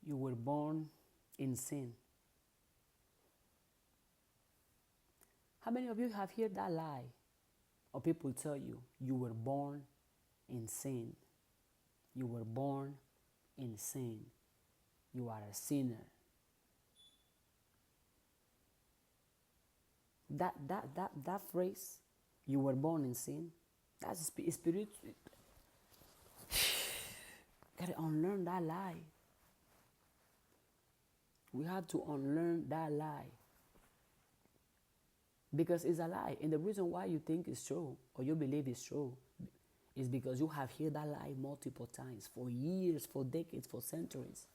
You were born in sin. How many of you have heard that lie? Or people tell you, you were born in sin. You were born in sin. You are a sinner. That phrase, you were born in sin, that's spirit. Gotta unlearn that lie. We have to unlearn that lie. Because it's a lie. And the reason why you think it's true or you believe it's true is because you have heard that lie multiple times for years, for decades, for centuries.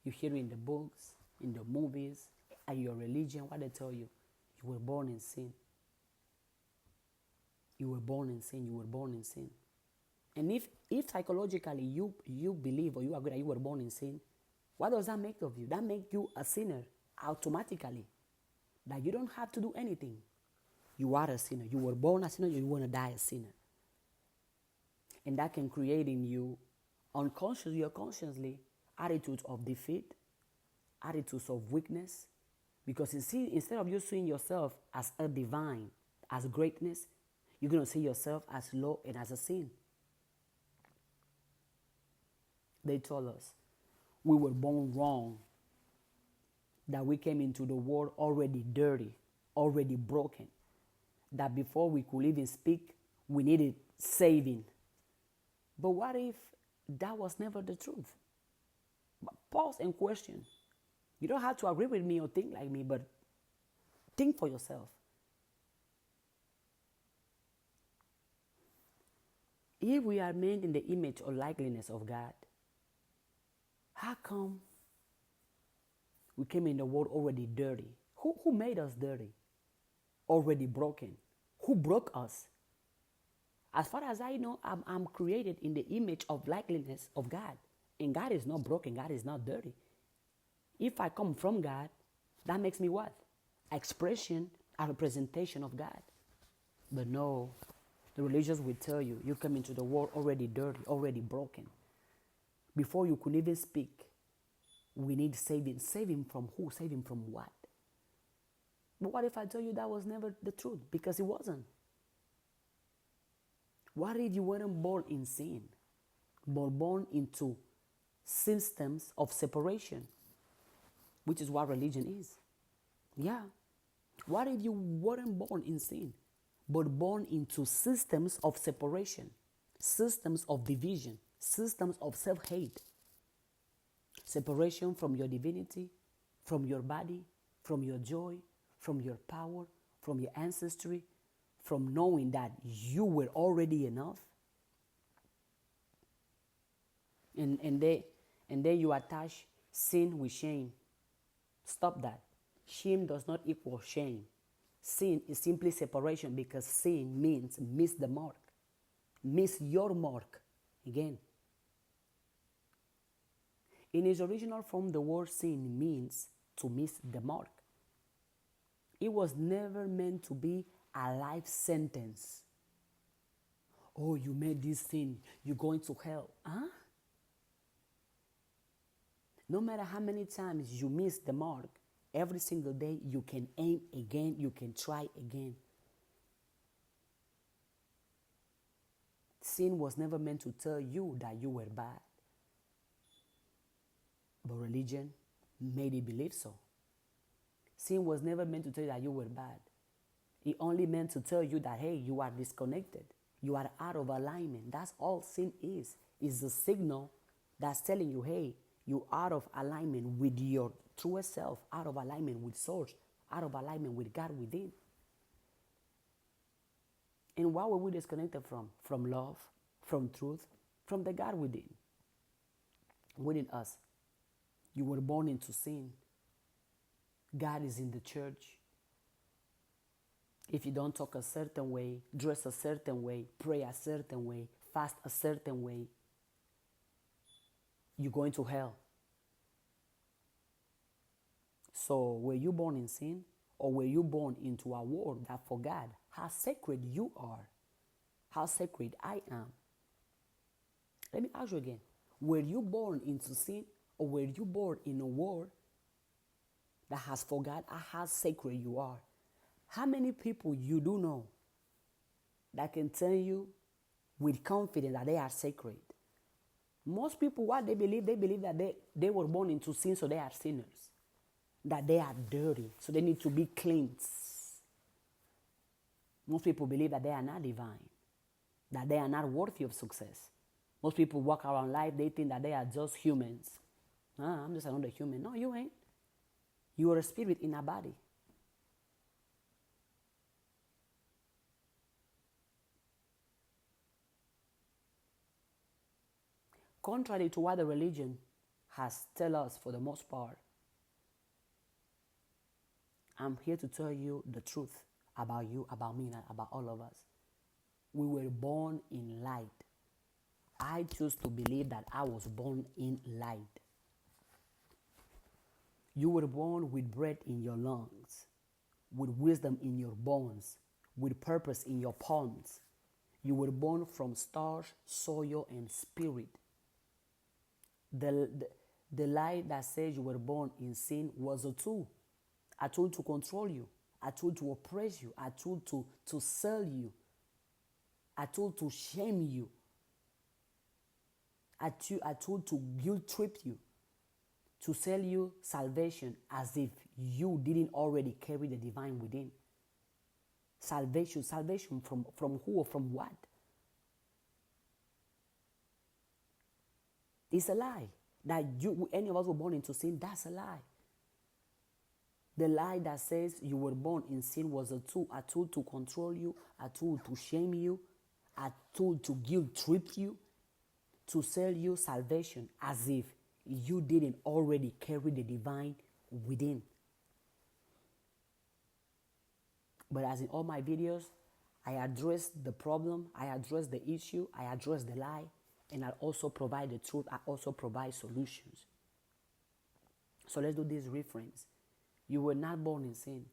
You hear it in the books, in the movies, at your religion, what they tell you. You were born in sin. You were born in sin. You were born in sin. And if psychologically you believe or you agree that you were born in sin, what does that make of you? That makes you a sinner automatically. That you don't have to do anything. You are a sinner. You were born a sinner. You want to die a sinner. And that can create in you, unconsciously or consciously, attitudes of defeat, attitudes of weakness. Because instead of you seeing yourself as a divine, as greatness, you're going to see yourself as low and as a sin. They told us we were born wrong, that we came into the world already dirty, already broken, that before we could even speak, we needed saving. But what if that was never the truth? But pause and question. You don't have to agree with me or think like me, but think for yourself. If we are made in the image or likeness of God, how come we came in the world already dirty? Who made us dirty? Already broken? Who broke us? As far as I know, I'm created in the image of likeness of God. And God is not broken. God is not dirty. If I come from God, that makes me what? Expression, a representation of God. But no, the religious will tell you, you come into the world already dirty, already broken. Before you could even speak, we need saving. Saving from who? Saving from what? But what if I tell you that was never the truth? Because it wasn't. What if you weren't born in sin, but born into systems of separation, which is what religion is? Yeah. What if you weren't born in sin, but born into systems of separation, systems of division, systems of self-hate, separation from your divinity, from your body, from your joy, from your power, from your ancestry, from knowing that you were already enough? And then you attach sin with shame. Stop that. Shame does not equal shame. Sin is simply separation, because sin means miss the mark. Miss your mark. Again. In its original form, the word sin means to miss the mark. It was never meant to be a life sentence. Oh, you made this sin, you're going to hell. Huh? No matter how many times you miss the mark, every single day you can aim again, you can try again. Sin was never meant to tell you that you were bad. But religion made it believe so. Sin was never meant to tell you that you were bad. It only meant to tell you that, hey, you are disconnected. You are out of alignment. That's all sin is. It's a signal that's telling you, hey, you're out of alignment with your truest self, out of alignment with source, out of alignment with God within. And what were we disconnected from? From love, from truth, from the God within us. You were born into sin. God is in the church. If you don't talk a certain way, dress a certain way, pray a certain way, fast a certain way, you're going to hell. So were you born in sin, or were you born into a world that forgot how sacred you are, how sacred I am? Let me ask you again. Were you born into sin, or were you born in a world that has forgot how sacred you are? How many people you do know that can tell you with confidence that they are sacred? Most people, what they believe that they were born into sin, so they are sinners. That they are dirty, so they need to be cleansed. Most people believe that they are not divine, that they are not worthy of success. Most people walk around life, they think that they are just humans. I'm just another human. No, you ain't. You are a spirit in a body. Contrary to what the religion has tell us for the most part, I'm here to tell you the truth about you, about me, and about all of us. We were born in light. I choose to believe that I was born in light. You were born with breath in your lungs, with wisdom in your bones, with purpose in your palms. You were born from stars, soil, and spirit. The lie that says you were born in sin was a tool to control you, a tool to oppress you, a tool to sell you, a tool to shame you, a tool to guilt trip you, to sell you salvation as if you didn't already carry the divine within. Salvation from who or from what? It's a lie. That any of us were born into sin, that's a lie. The lie that says you were born in sin was a tool to control you, a tool to shame you, a tool to guilt trip you, to sell you salvation as if you didn't already carry the divine within. But as in all my videos, I address the problem, I address the issue, I address the lie, and I also provide the truth, I also provide solutions. So let's do these reframes. You were not born in sin.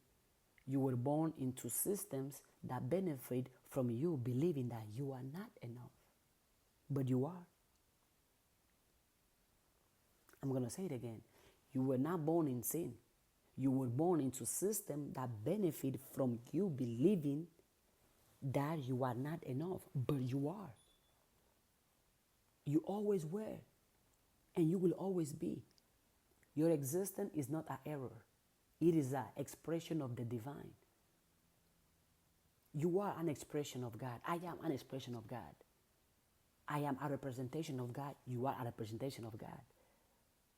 You were born into systems that benefit from you believing that you are not enough. But you are. I'm going to say it again. You were not born in sin. You were born into systems that benefit from you believing that you are not enough. But you are. You always were. And you will always be. Your existence is not an error. It is an expression of the divine. You are an expression of God. I am an expression of God. I am a representation of God. You are a representation of God.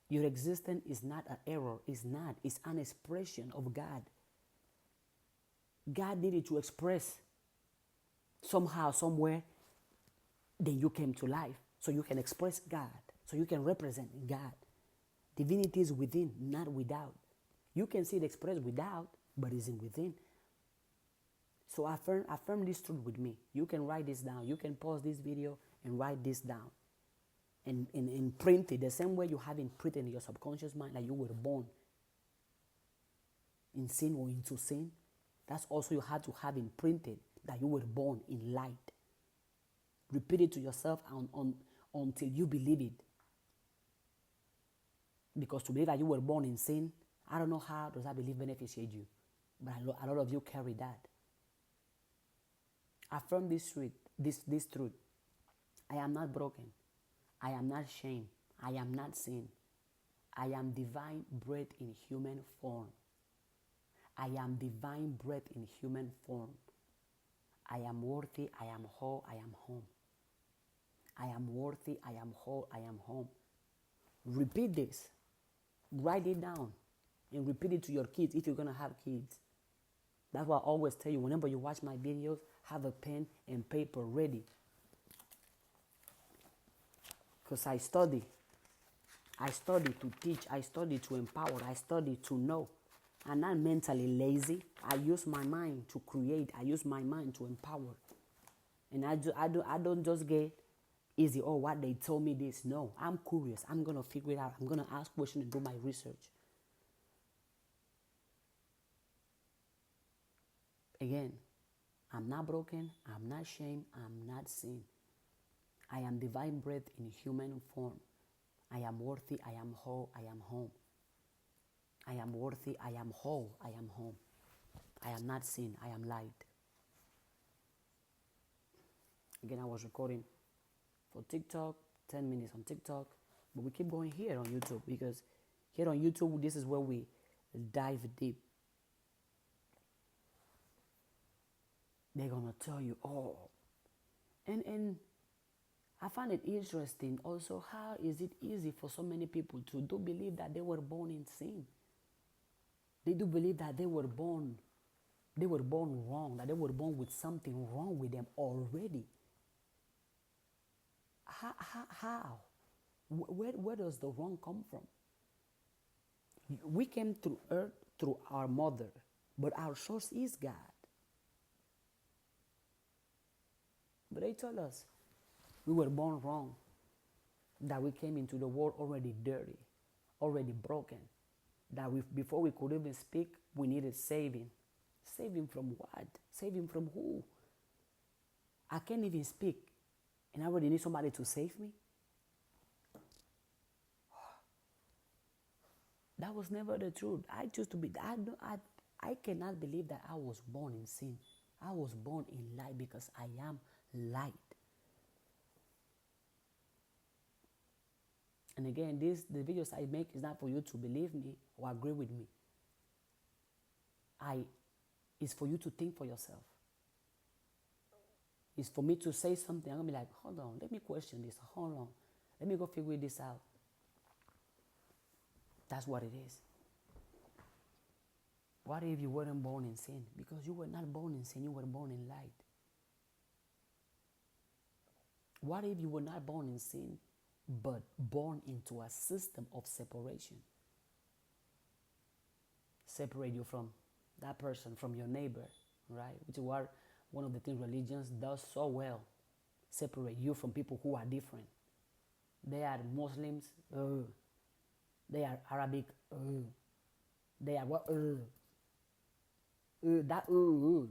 Your existence is not an error. It's not. It's an expression of God. God needed to express somehow, somewhere, then you came to life. So you can express God. So you can represent God. Divinity is within, not without. You can see it expressed without, but it's in within. So affirm this truth with me. You can write this down. You can pause this video and write this down. And print it the same way you have it printed in your subconscious mind, like you were born in sin or into sin. That's also you have to have it printed, that you were born in light. Repeat it to yourself until you believe it. Because to believe that you were born in sin, I don't know how does that belief beneficiate you. But a lot of you carry that. Affirm this truth. I am not broken. I am not shame. I am not sin. I am divine breath in human form. I am divine breath in human form. I am worthy. I am whole. I am home. I am worthy. I am whole. I am home. Repeat this. Write it down. And repeat it to your kids if you're going to have kids. That's why I always tell you, whenever you watch my videos, have a pen and paper ready. Because I study. I study to teach. I study to empower. I study to know. I'm not mentally lazy. I use my mind to create. I use my mind to empower. And I don't just get easy, oh, what they told me this. No, I'm curious. I'm going to figure it out. I'm going to ask questions and do my research. Again, I'm not broken. I'm not shame. I'm not sin. I am divine breath in human form. I am worthy, I am whole, I am home. I am worthy, I am whole, I am home. I am not sin, I am light. Again, I was recording for TikTok, 10 minutes on TikTok, but we keep going here on YouTube because here on YouTube, this is where we dive deep. They're gonna tell you, oh, and I find it interesting also, how is it easy for so many people to do believe that they were born in sin? They do believe that they were born wrong, that they were born with something wrong with them already. How? Where does the wrong come from? We came through earth through our mother, but our source is God. But they tell us we were born wrong, that we came into the world already dirty, already broken, that before we could even speak, we needed saving. Saving from what? Saving from who? I can't even speak, and I already need somebody to save me? That was never the truth. I choose to be, I cannot believe that I was born in sin. I was born in light because I am light. And again, the videos I make is not for you to believe me or agree with me. It's for you to think for yourself. It's for me to say something. I'm going to be like, hold on, let me question this. Hold on. Let me go figure this out. That's what it is. What if you weren't born in sin? Because you were not born in sin, you were born in light. What if you were not born in sin, but born into a system of separation? Separate you from that person, from your neighbor, right? Which is what one of the things religions does so well. Separate you from people who are different. They are Muslims, they are Arabic, they are what,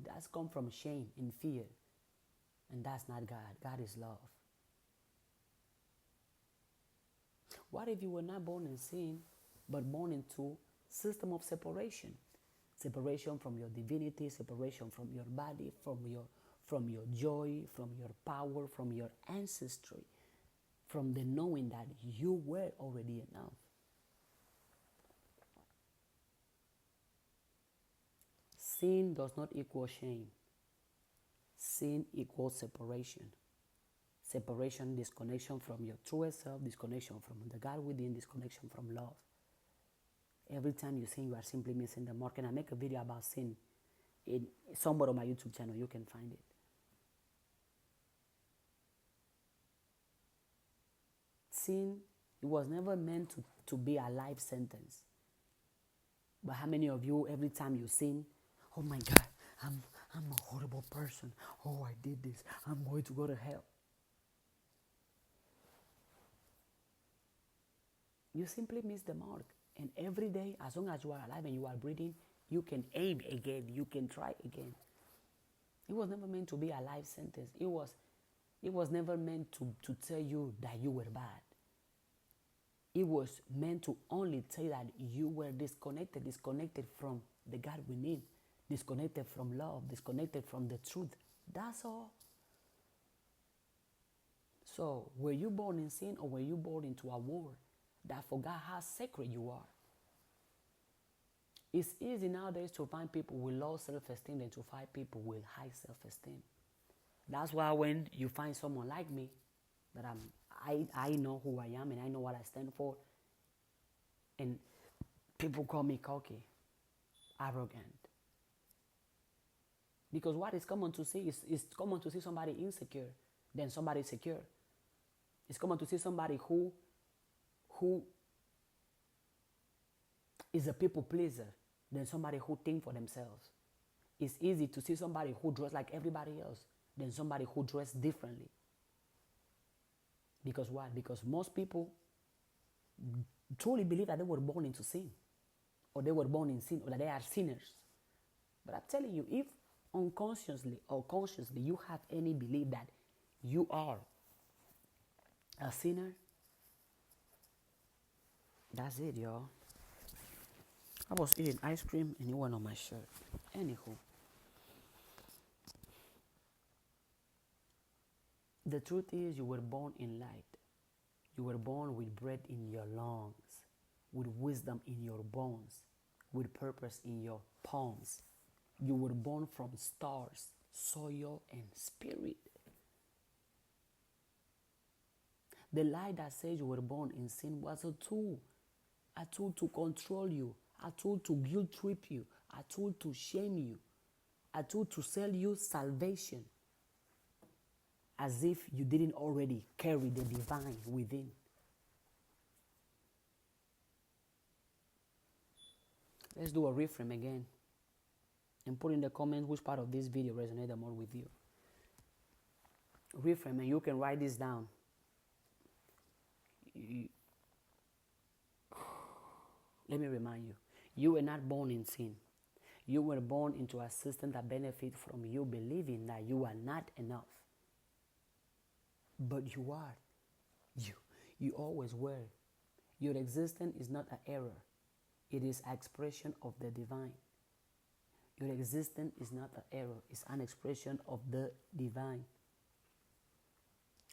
that's come from shame and fear. And that's not God. God is love. What if you were not born in sin, but born into system of separation? Separation from your divinity, separation from your body, from your joy, from your power, from your ancestry, from the knowing that you were already enough. Sin does not equal shame. Sin equals separation. Separation, disconnection from your truest self, disconnection from the God within, disconnection from love. Every time you sin, you are simply missing the mark. And I make a video about sin somewhere on my YouTube channel. You can find it. Sin, it was never meant to be a life sentence. But how many of you, every time you sin, oh my God, I'm a horrible person. Oh, I did this. I'm going to go to hell. You simply miss the mark. And every day, as long as you are alive and you are breathing, you can aim again. You can try again. It was never meant to be a life sentence. It was never meant to tell you that you were bad. It was meant to only tell you that you were disconnected from the God we need, disconnected from love, disconnected from the truth. That's all. So, were you born in sin, or were you born into a world that forgot how sacred you are? It's easy nowadays to find people with low self-esteem than to find people with high self-esteem. That's why when you find someone like me, that I know who I am and I know what I stand for, and people call me cocky, arrogant. Because what is common to see is common to see somebody insecure than somebody secure. It's common to see somebody who is a people pleaser than somebody who thinks for themselves. It's easy to see somebody who dressed like everybody else than somebody who dressed differently. Because why? Because most people truly believe that they were born into sin, or they were born in sin, or that they are sinners. But I'm telling you, if unconsciously or consciously you have any belief that you are a sinner, That's it, y'all. I was eating ice cream and it went on my shirt. Anywho, the truth is you were born in light. You were born with breath in your lungs, with wisdom in your bones, with purpose in your palms. You were born from stars, soil, and spirit. The lie that says you were born in sin was a tool to control you, a tool to guilt trip you, a tool to shame you, a tool to sell you salvation as if you didn't already carry the divine within. Let's do a reframe again and put in the comments which part of this video resonated more with you. Reframe, and you can write this down. Let me remind you, you were not born in sin. You were born into a system that benefits from you believing that you are not enough. But you are. You always were. Your existence is not an error. It is an expression of the divine. Your existence is not an error. It's an expression of the divine.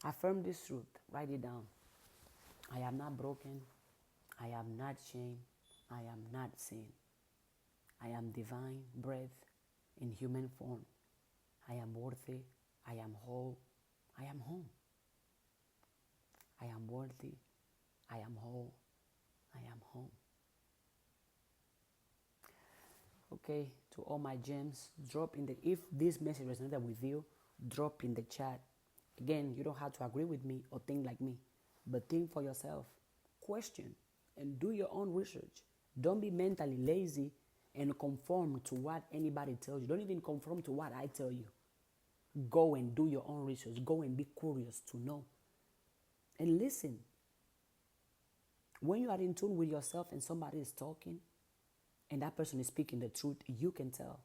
Affirm this truth. Write it down. I am not broken. I am not shame. I am not sin. I am divine breath in human form. I am worthy. I am whole. I am home. I am worthy. I am whole. I am home. Okay, to all my gems, drop in the, if this message resonated with you, drop in the chat. Again, you don't have to agree with me or think like me, but think for yourself, question, and do your own research. Don't be mentally lazy and conform to what anybody tells you. Don't even conform to what I tell you. Go and do your own research. Go and be curious to know. And listen. When you are in tune with yourself and somebody is talking, and that person is speaking the truth, you can tell.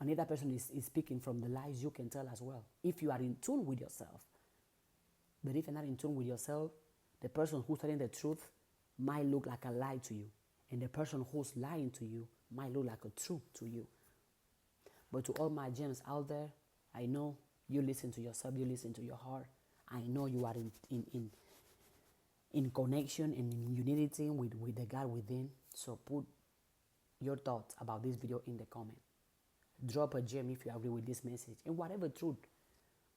And if that person is speaking from the lies, you can tell as well. If you are in tune with yourself. But if you're not in tune with yourself, the person who's telling the truth might look like a lie to you. And the person who's lying to you might look like a truth to you. But to all my gems out there, I know you listen to yourself, you listen to your heart. I know you are in connection and in unity with the God within. So put your thoughts about this video in the comment. Drop a gem if you agree with this message. And whatever truth,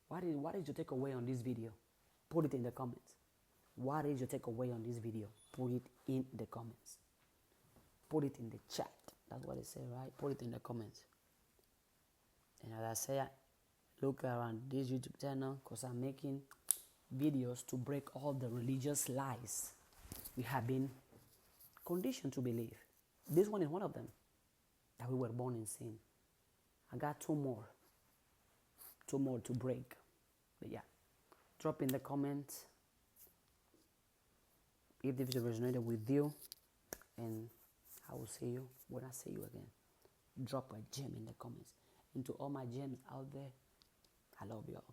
what is your takeaway on this video? Put it in the comments. What is your takeaway on this video? Put it in the comments. Put it in the chat. That's what they say, right? Put it in the comments. And as I say, look around this YouTube channel because I'm making videos to break all the religious lies we have been conditioned to believe. This one is one of them, that we were born in sin. I got two more to break. But yeah, drop in the comments if this video resonated with you, and I will see you when I see you again. Drop a gem in the comments. And to all my gems out there, I love y'all.